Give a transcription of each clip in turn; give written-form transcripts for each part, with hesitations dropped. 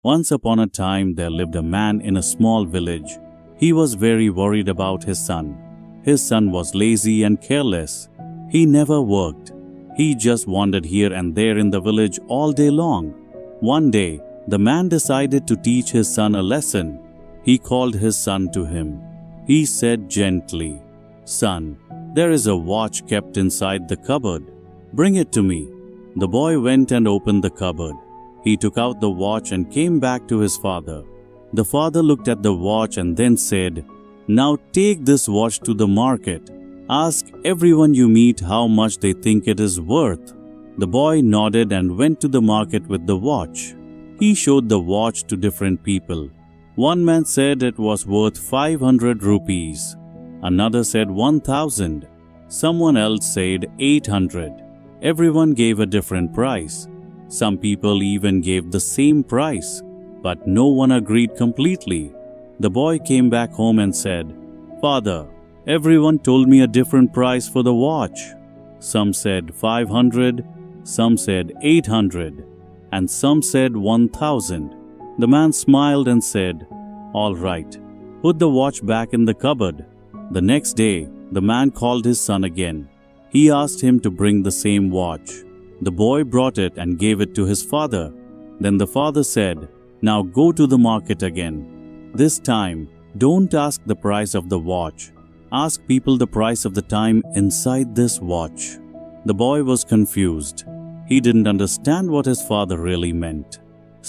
Once upon a time there lived a man in a small village. He was very worried about his son. His son was lazy and careless. He never worked. He just wandered here and there in the village all day long. One day, the man decided to teach his son a lesson. He called his son to him. He said gently, "Son, there is a watch kept inside the cupboard. Bring it to me." The boy went and opened the cupboard. He took out the watch and came back to his father. The father looked at the watch and then said, "Now take this watch to the market. Ask everyone you meet how much they think it is worth." The boy nodded and went to the market with the watch. He showed the watch to different people. One man said it was worth 500 rupees. Another said 1,000. Someone else said 800. Everyone gave a different price. Some people even gave the same price, but no one agreed completely. The boy came back home and said, "Father, everyone told me a different price for the watch. Some said 500, some said 800, and some said 1,000. The man smiled and said, "All right, put the watch back in the cupboard." The next day, the man called his son again. He asked him to bring the same watch. The boy brought it and gave it to his father. Then the father said, "Now go to the market again. This time, don't ask the price of the watch. Ask people the price of the time inside this watch." The boy was confused. He didn't understand what his father really meant.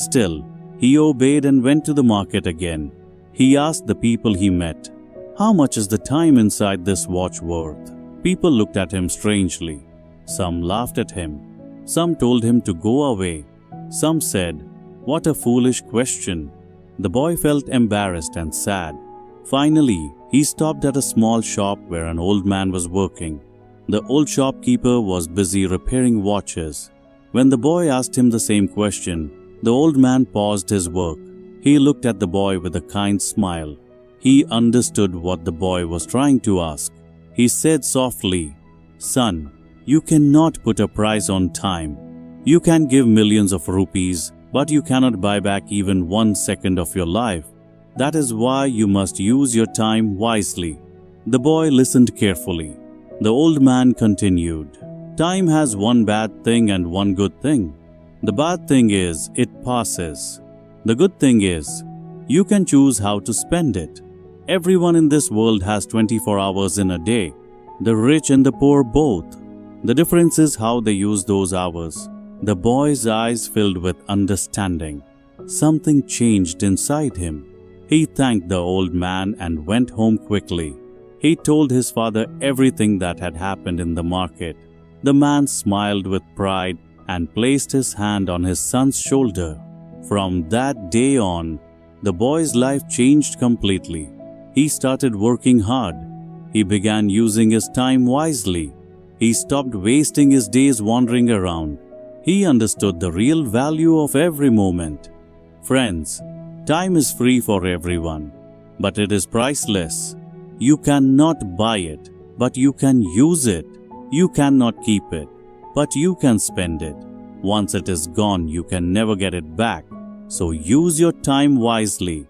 Still, he obeyed and went to the market again. He asked the people he met, "How much is the time inside this watch worth?" People looked at him strangely. Some laughed at him. Some told him to go away. Some said, "What a foolish question." The boy felt embarrassed and sad. Finally, he stopped at a small shop where an old man was working. The old shopkeeper was busy repairing watches. When the boy asked him the same question, the old man paused his work. He looked at the boy with a kind smile. He understood what the boy was trying to ask. He said softly, "Son, you cannot put a price on time. You can give millions of rupees, but you cannot buy back even 1 second of your life. That is why you must use your time wisely." The boy listened carefully. The old man continued, "Time has one bad thing and one good thing. The bad thing is it passes. The good thing is you can choose how to spend it. Everyone in this world has 24 hours in a day, the rich and the poor both. The difference is how they use those hours." The boy's eyes filled with understanding. Something changed inside him. He thanked the old man and went home quickly. He told his father everything that had happened in the market. The man smiled with pride and placed his hand on his son's shoulder. From that day on, the boy's life changed completely. He started working hard. He began using his time wisely. He stopped wasting his days wandering around. He understood the real value of every moment. Friends, time is free for everyone, but it is priceless. You cannot buy it, but you can use it. You cannot keep it, but you can spend it. Once it is gone, you can never get it back. So use your time wisely.